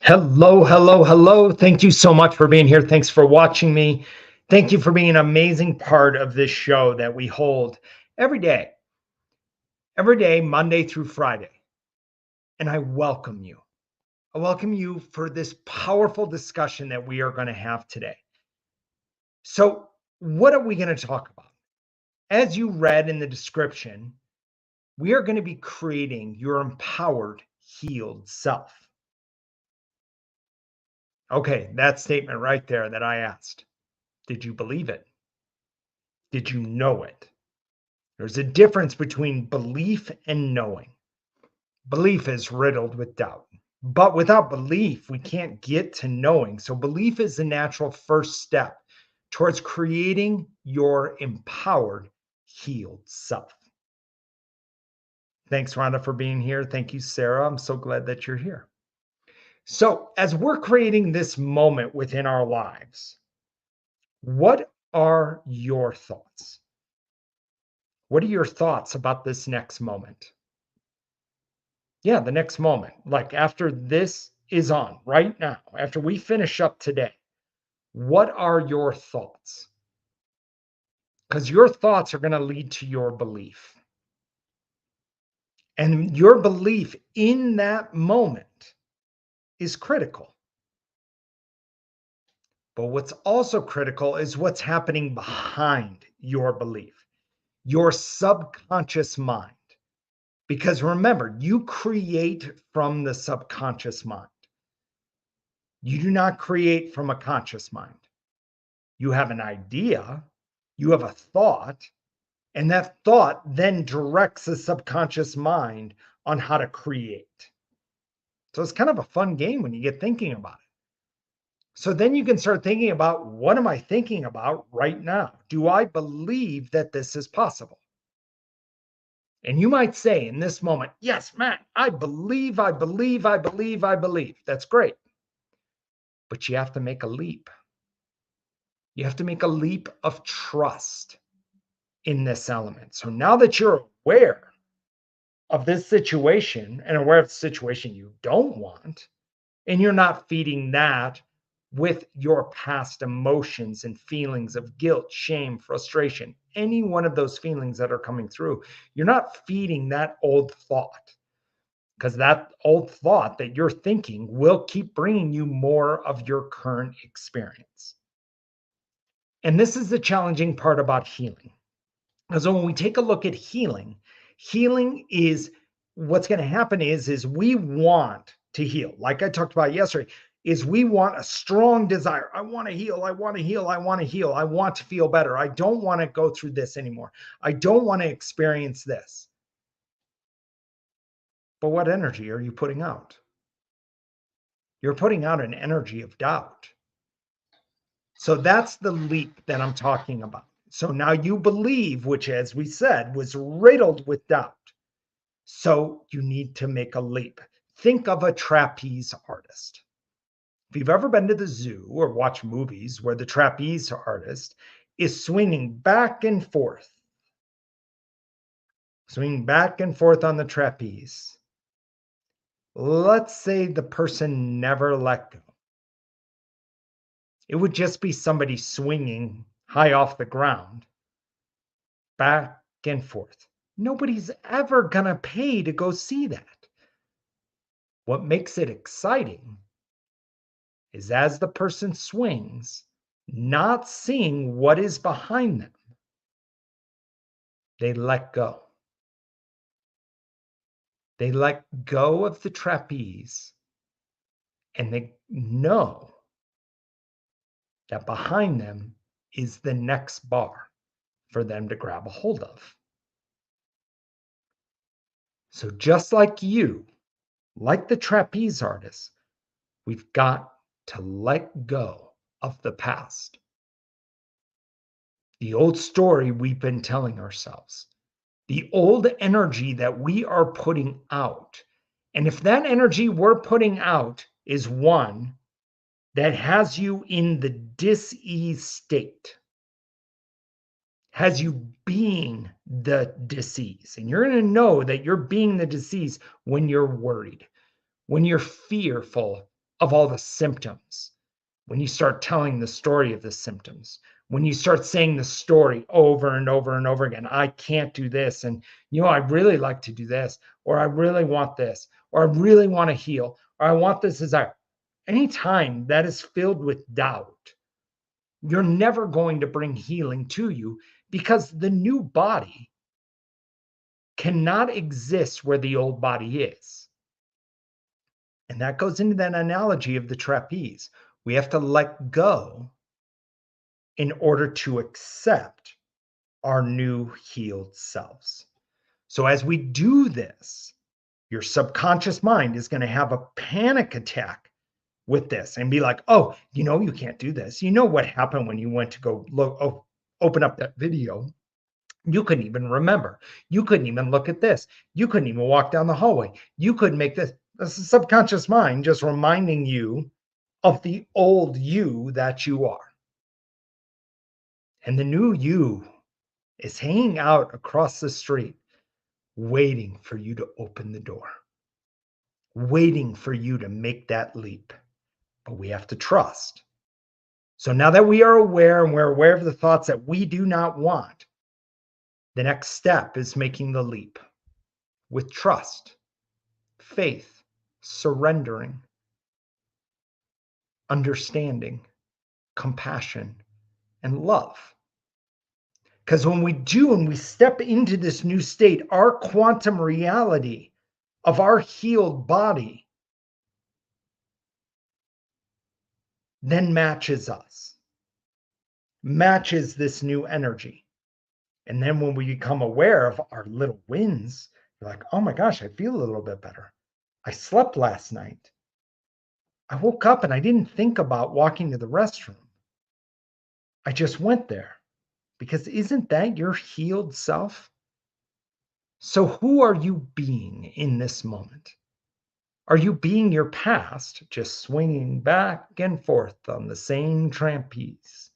Hello, hello, hello. Thank you so much for being here. Thanks for watching me. Thank you for being an amazing part of this show that we hold every day, Monday through Friday. And I welcome you. I welcome you for this powerful discussion that we are going to have today. So, what are we going to talk about? As you read in the description, we are going to be creating your empowered, healed self. Okay, that statement right there that I asked. Did you believe it? Did you know it? There's a difference between belief and knowing. Belief is riddled with doubt. But without belief, we can't get to knowing. So, belief is the natural first step towards creating your empowered, healed self. Thanks, Rhonda, for being here. Thank you, Sarah. I'm so glad that you're here. So, as we're creating this moment within our lives, what are your thoughts? What are your thoughts about this next moment? Yeah, the next moment, like after this is on right now, after we finish up today, what are your thoughts? Because your thoughts are going to lead to your belief. And your belief in that moment is critical. But what's also critical is what's happening behind your belief, your subconscious mind. Because remember, you create from the subconscious mind. You do not create from a conscious mind. You have an idea, you have a thought, and that thought then directs the subconscious mind on how to create. So it's kind of a fun game when you get thinking about it. So then you can start thinking about, what am I thinking about right now? Do I believe that this is possible? And you might say in this moment, yes, Matt, I believe, I believe, I believe, I believe. That's great. But you have to make a leap. You have to make a leap of trust in this element. So now that you're aware of this situation and aware of the situation you don't want, and you're not feeding that with your past emotions and feelings of guilt, shame, frustration, any one of those feelings that are coming through, you're not feeding that old thought, because that old thought that you're thinking will keep bringing you more of your current experience. And this is the challenging part about healing. So when we take a look at healing, healing is, what's going to happen is we want to heal. Like I talked about yesterday, is we want a strong desire. I want to heal. I want to heal. I want to heal. I want to feel better. I don't want to go through this anymore. I don't want to experience this. But what energy are you putting out? You're putting out an energy of doubt. So that's the leap that I'm talking about. So now you believe, which, as we said, was riddled with doubt. So you need to make a leap. Think of a trapeze artist. If you've ever been to the zoo or watched movies where the trapeze artist is swinging back and forth on the trapeze. Let's say the person never let go. It would just be somebody swinging high off the ground, back and forth. Nobody's ever going to pay to go see that. What makes it exciting is as the person swings, not seeing what is behind them, they let go. They let go of the trapeze and they know that behind them is the next bar for them to grab a hold of. So just like you, like the trapeze artist, we've got to let go of the past. The old story we've been telling ourselves, the old energy that we are putting out. And if that energy we're putting out is one that has you in the dis-ease state, has you being the disease, and you're going to know that you're being the disease when you're worried, when you're fearful of all the symptoms, when you start telling the story of the symptoms, when you start saying the story over and over and over again, I can't do this. And, I really like to do this, or I really want this, or I really want to heal, or I want this desire. Anytime that is filled with doubt, you're never going to bring healing to you because the new body cannot exist where the old body is. And that goes into that analogy of the trapeze. We have to let go in order to accept our new healed selves. So as we do this, your subconscious mind is going to have a panic attack with this and be like, oh, you can't do this. You know what happened when you went to go open up that video? You couldn't even remember. You couldn't even look at this. You couldn't even walk down the hallway. You couldn't make this. This is subconscious mind just reminding you of the old you that you are. And the new you is hanging out across the street, waiting for you to open the door, waiting for you to make that leap. But we have to trust. So now that we are aware and we're aware of the thoughts that we do not want, the next step is making the leap with trust, faith, surrendering, understanding, compassion, and love. Because when we do and we step into this new state, our quantum reality of our healed body then matches us, matches this new energy. And then when we become aware of our little wins, you're like, oh my gosh, I feel a little bit better. I slept last night. I woke up and I didn't think about walking to the restroom. I just went there. Because isn't that your healed self? So who are you being in this moment? Are you being your past, just swinging back and forth on the same trapeze?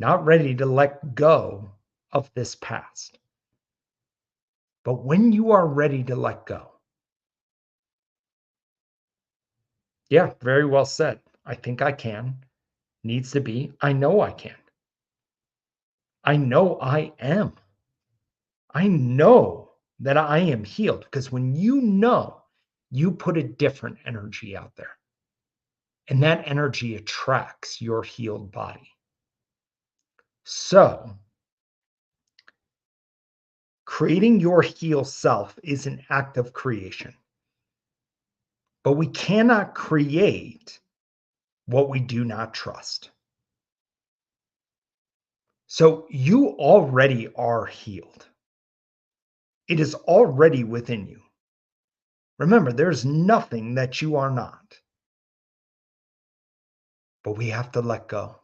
Not ready to let go of this past. But when you are ready to let go, yeah, very well said. I think I can. Needs to be, I know I can. I know I am. I know that I am healed because when you know, you put a different energy out there. And that energy attracts your healed body. So, creating your healed self is an act of creation. But we cannot create what we do not trust. So, you already are healed. It is already within you. Remember, there's nothing that you are not. But we have to let go.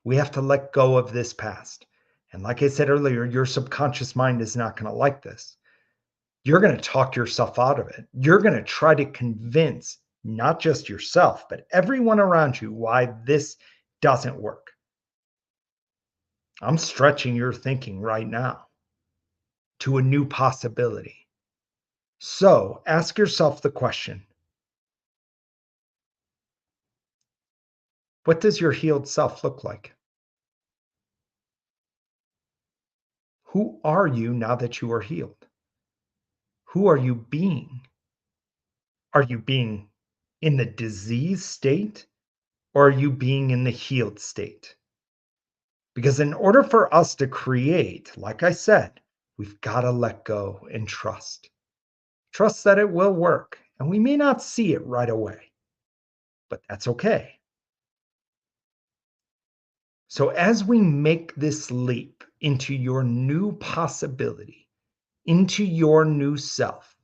We have to let go of this past. And like I said earlier, your subconscious mind is not going to like this. You're going to talk yourself out of it. You're going to try to convince not just yourself, but everyone around you why this doesn't work. I'm stretching your thinking right now to a new possibility. So ask yourself the question, what does your healed self look like? Who are you now that you are healed? Who are you being? Are you being in the disease state or are you being in the healed state? Because in order for us to create, like I said, we've got to let go and trust. Trust that it will work. And we may not see it right away, but that's okay. So as we make this leap into your new possibility, into your new self,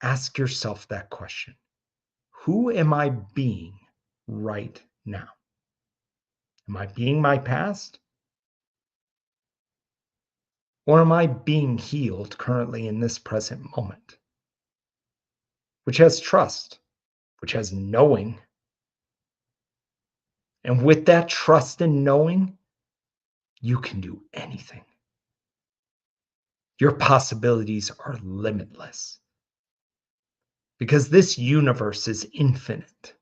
ask yourself that question. Who am I being right now? Am I being my past? Or am I being healed currently in this present moment? Which has trust, which has knowing. And with that trust and knowing, you can do anything. Your possibilities are limitless. because this universe is infinite.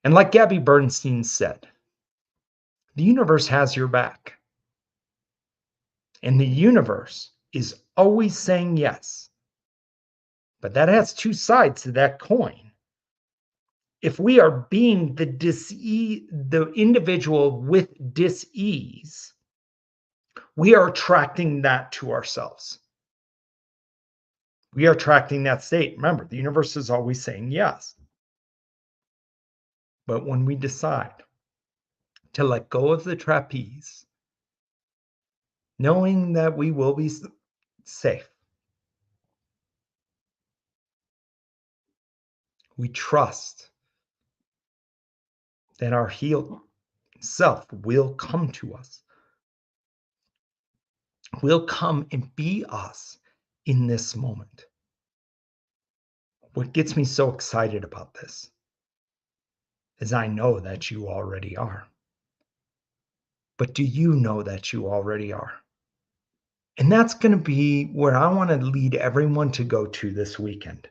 And like Gabby Bernstein said, the universe has your back. And the universe is always saying yes. But that has two sides to that coin. If we are being the individual with dis-ease, we are attracting that to ourselves. We are attracting that state. Remember, the universe is always saying yes. But when we decide to let go of the trapeze, knowing that we will be safe, we trust that our healed self will come to us, will come and be us in this moment. What gets me so excited about this is I know that you already are. But do you know that you already are? And that's going to be where I want to lead everyone to go to this weekend,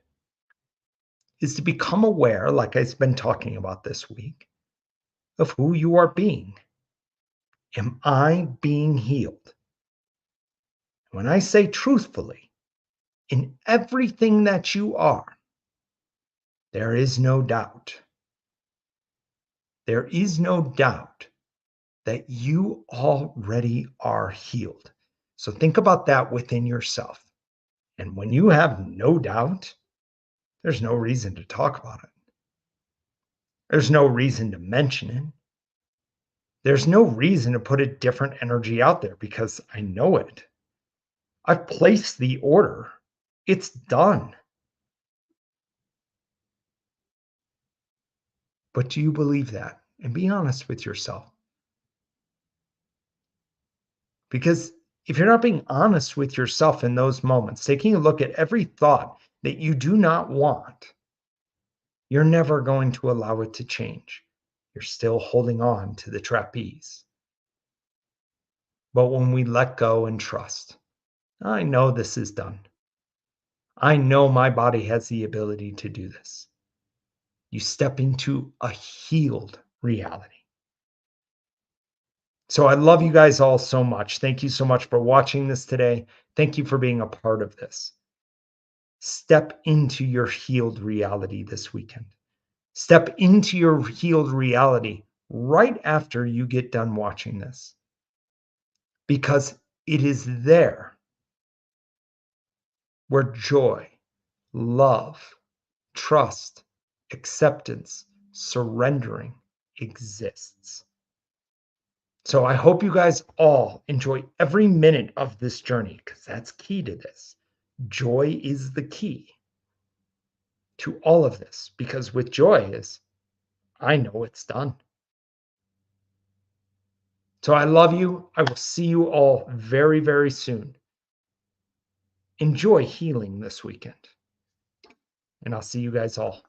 is to become aware, like I've been talking about this week, of who you are being. Am I being healed? When I say truthfully, in everything that you are, there is no doubt. There is no doubt that you already are healed. So think about that within yourself. And when you have no doubt, there's no reason to talk about it. There's no reason to mention it. There's no reason to put a different energy out there because I know it. I've placed the order. It's done. But do you believe that? And be honest with yourself. Because if you're not being honest with yourself in those moments, taking a look at every thought that you do not want, you're never going to allow it to change. You're still holding on to the trapeze. But when we let go and trust, I know this is done. I know my body has the ability to do this. You step into a healed reality. So I love you guys all so much. Thank you so much for watching this today. Thank you for being a part of this. Step into your healed reality this weekend. Step into your healed reality right after you get done watching this, because it is there where joy, love, trust, acceptance, surrendering exists. So I hope you guys all enjoy every minute of this journey, because that's key to this. Joy is the key to all of this, because with joy is, I know it's done. So I love you. I will see you all very, very soon. Enjoy healing this weekend. And I'll see you guys all